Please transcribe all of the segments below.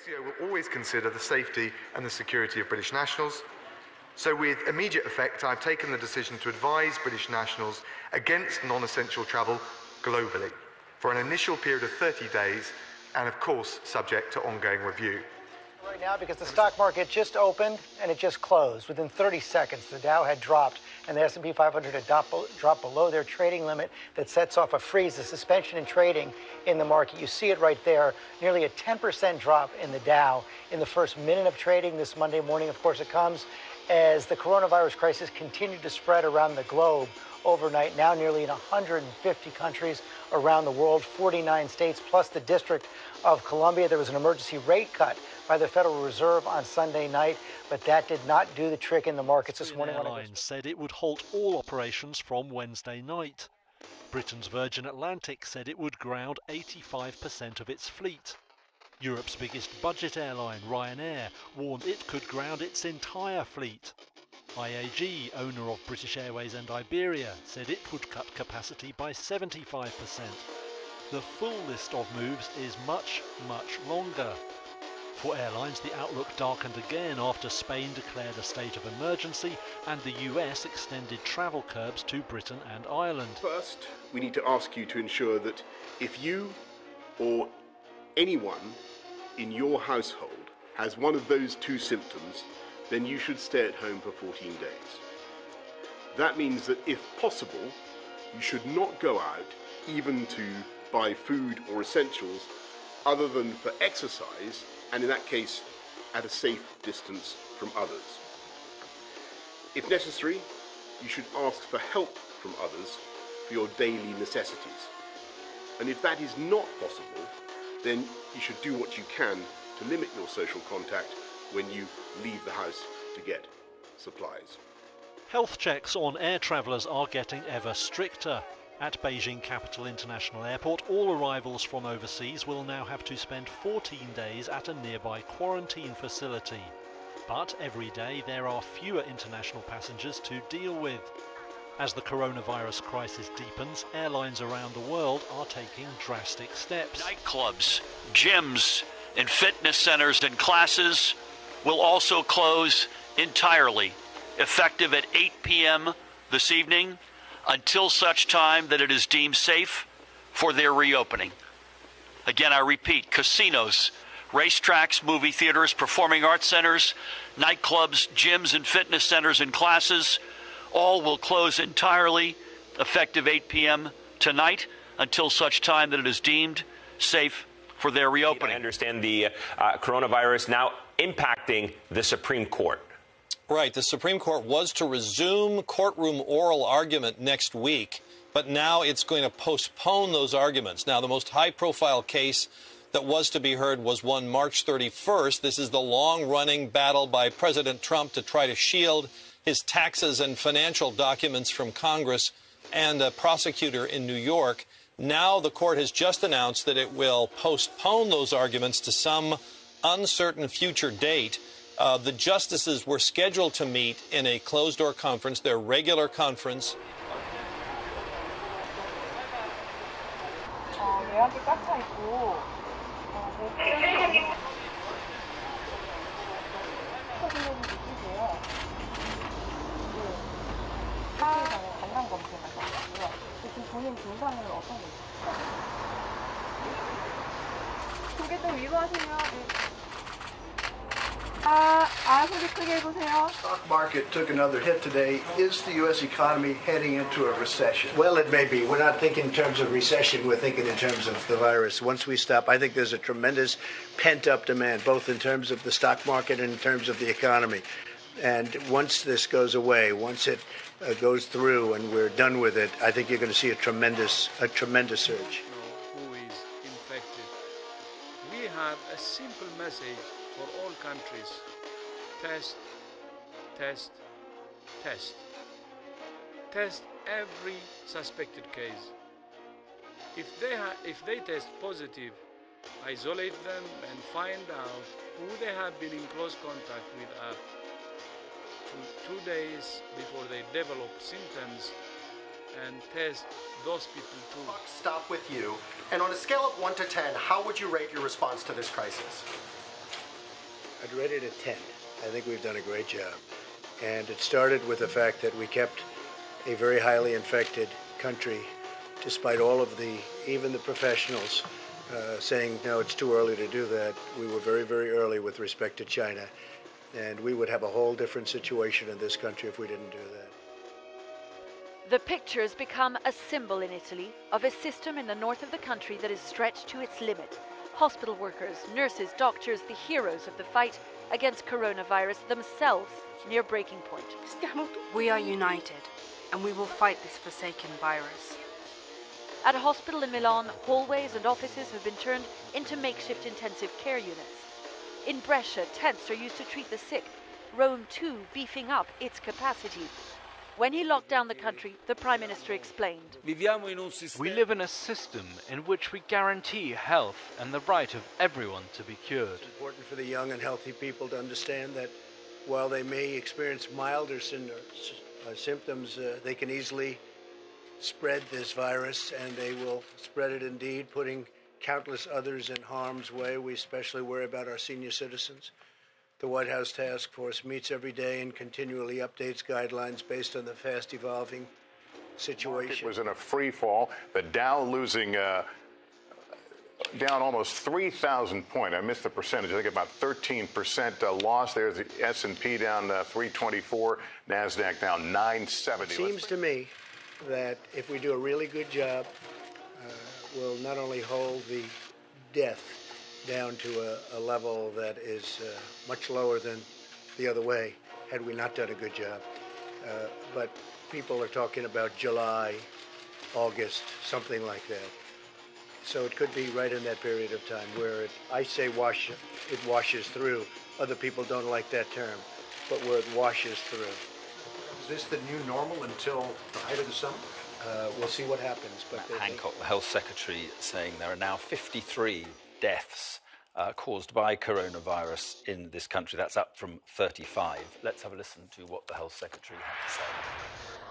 UCO will always consider the safety and the security of British nationals. So with immediate effect, I've taken the decision to advise British nationals against non-essential travel globally for an initial period of 30 days and, of course, subject to ongoing review. Right now, because the stock market just opened and it just closed. Within 30 seconds, the Dow had dropped and the S&P 500 had dropped below their trading limit that sets off a freeze, a suspension in trading in the market. You see it right there, nearly a 10% drop in the Dow in the first minute of trading this Monday morning. Of course, it comes as the coronavirus crisis continued to spread around the globe overnight, now nearly in 150 countries around the world, 49 states, plus the District of Columbia. There was an emergency rate cut by the Federal Reserve on Sunday night, but that did not do the trick in the markets this morning. Airlines said it would halt all operations from Wednesday night. Britain's Virgin Atlantic said it would ground 85% of its fleet. Europe's biggest budget airline, Ryanair, warned it could ground its entire fleet. IAG, owner of British Airways and Iberia, said it would cut capacity by 75%. The full list of moves is much, much longer. For airlines, the outlook darkened again after Spain declared a state of emergency and the US extended travel curbs to Britain and Ireland. First, we need to ask you to ensure that if you or anyone in your household has one of those two symptoms, then you should stay at home for 14 days. That means that if possible, you should not go out even to buy food or essentials other than for exercise, and in that case, at a safe distance from others. If necessary, you should ask for help from others for your daily necessities. And if that is not possible, then you should do what you can to limit your social contact when you leave the house to get supplies. Health checks on air travellers are getting ever stricter. At Beijing Capital International Airport, all arrivals from overseas will now have to spend 14 days at a nearby quarantine facility. But every day there are fewer international passengers to deal with. As the coronavirus crisis deepens, airlines around the world are taking drastic steps. Nightclubs, gyms, and fitness centers and classes will also close entirely, effective at 8 p.m. this evening, until such time that it is deemed safe for their reopening. Again, I repeat, casinos, racetracks, movie theaters, performing arts centers, nightclubs, gyms, and fitness centers and classes, all will close entirely, effective 8 p.m. tonight, until such time that it is deemed safe for their reopening. I understand the coronavirus now impacting the Supreme Court. Right. The Supreme Court was to resume courtroom oral argument next week, but now it's going to postpone those arguments. Now, the most high-profile case that was to be heard was one March 31st. This is the long-running battle by President Trump to try to shield his taxes and financial documents from Congress and a prosecutor in New York. Now the court has just announced that it will postpone those arguments to some uncertain future date. The justices were scheduled to meet in a closed-door conference, their regular conference. Stock market took another hit today. Is the U.S. economy heading into a recession? Well, it may be. We're not thinking in terms of recession. We're thinking in terms of the virus. Once we stop, I think there's a tremendous pent-up demand, both in terms of the stock market and in terms of the economy. And once this goes away, once it goes through and we're done with it, I think you're going to see a tremendous surge. Who is infected? We have a simple message for all countries. Test, test, test. Test every suspected case. If they test positive, isolate them and find out who they have been in close contact with up to 2 days before they develop symptoms, and test those people too. Stop with you. And on a scale of 1 to 10, how would you rate your response to this crisis? I'd rate it a 10. I think we've done a great job. And it started with the fact that we kept a very highly infected country, despite all of even the professionals saying, no, it's too early to do that. We were very, very early with respect to China. And we would have a whole different situation in this country if we didn't do that. The pictures become a symbol in Italy of a system in the north of the country that is stretched to its limit. Hospital workers, nurses, doctors, the heroes of the fight against coronavirus, themselves near breaking point. We are united, and we will fight this forsaken virus. At a hospital in Milan, hallways and offices have been turned into makeshift intensive care units. In Brescia, tents are used to treat the sick, Rome too beefing up its capacity. When he locked down the country, the Prime Minister explained. We live in a system in which we guarantee health and the right of everyone to be cured. It's important for the young and healthy people to understand that while they may experience milder symptoms, they can easily spread this virus, and they will spread it indeed, putting countless others in harm's way. We especially worry about our senior citizens. The White House Task Force meets every day and continually updates guidelines based on the fast evolving situation. It was in a free fall. The Dow losing down almost 3,000 points. I missed the percentage. I think about 13% loss there. The S&P down 324, NASDAQ down 970. It seems to me that if we do a really good job, we'll not only hold the death down to a level that is much lower than the other way, had we not done a good job. But people are talking about July, August, something like that. So it could be right in that period of time where it washes through. Other people don't like that term, but where it washes through. Is this the new normal until the height of the summer? We'll see what happens. But Matt Hancock, the Health Secretary, saying there are now 53 deaths caused by coronavirus in this country. That's up from 35. Let's have a listen to what the Health Secretary had to say.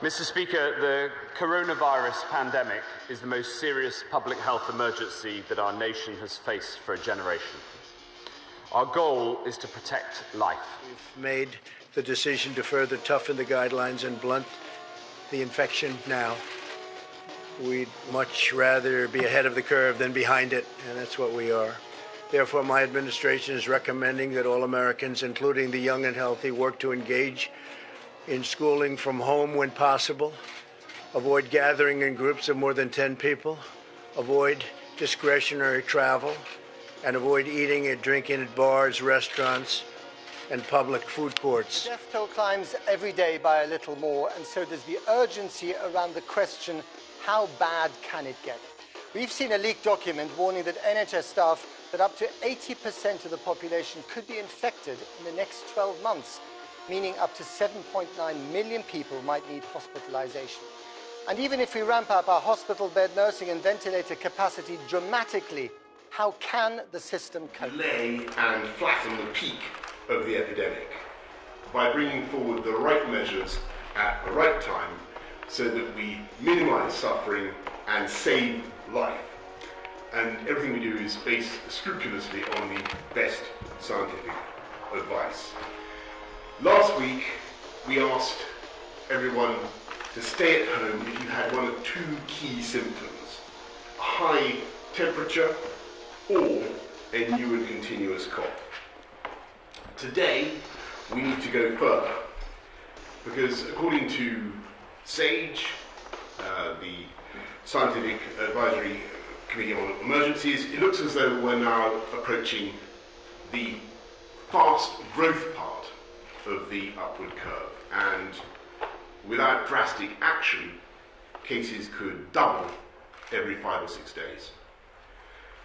Mr. Speaker, the coronavirus pandemic is the most serious public health emergency that our nation has faced for a generation. Our goal is to protect life. We've made the decision to further toughen the guidelines and blunt the infection now. We'd much rather be ahead of the curve than behind it, and that's what we are. Therefore, my administration is recommending that all Americans, including the young and healthy, work to engage in schooling from home when possible, avoid gathering in groups of more than 10 people, avoid discretionary travel, and avoid eating and drinking at bars, restaurants, and public food courts. Death toll climbs every day by a little more, and so does the urgency around the question, how bad can it get? We've seen a leaked document warning that NHS staff that up to 80% of the population could be infected in the next 12 months, meaning up to 7.9 million people might need hospitalization. And even if we ramp up our hospital bed, nursing and ventilator capacity dramatically, how can the system cope? Delay and flatten the peak of the epidemic by bringing forward the right measures at the right time so that we minimize suffering and save life. And everything we do is based scrupulously on the best scientific advice. Last week, we asked everyone to stay at home if you had one of two key symptoms: a high temperature or a new and continuous cough. Today, we need to go further, because according to SAGE, the Scientific Advisory Committee on Emergencies, it looks as though we're now approaching the fast growth part of the upward curve, and without drastic action, cases could double every 5 or 6 days.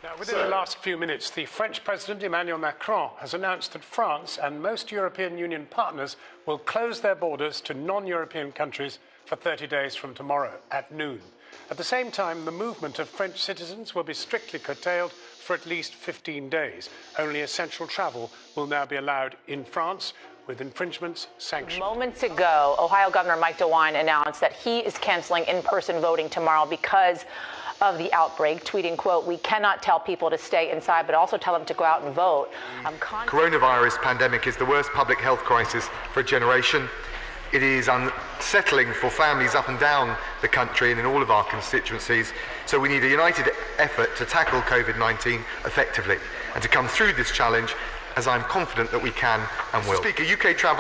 Now, within the last few minutes, the French President Emmanuel Macron has announced that France and most European Union partners will close their borders to non-European countries for 30 days from tomorrow at noon. At the same time, the movement of French citizens will be strictly curtailed for at least 15 days. Only essential travel will now be allowed in France, with infringements sanctioned. Moments ago, Ohio Governor Mike DeWine announced that he is canceling in-person voting tomorrow because of the outbreak, tweeting, quote, "We cannot tell people to stay inside, but also tell them to go out and vote." Coronavirus pandemic is the worst public health crisis for a generation. It is unsettling for families up and down the country and in all of our constituencies. So we need a united effort to tackle COVID-19 effectively and to come through this challenge, as I'm confident that we can and will. Mr. Speaker, UK travel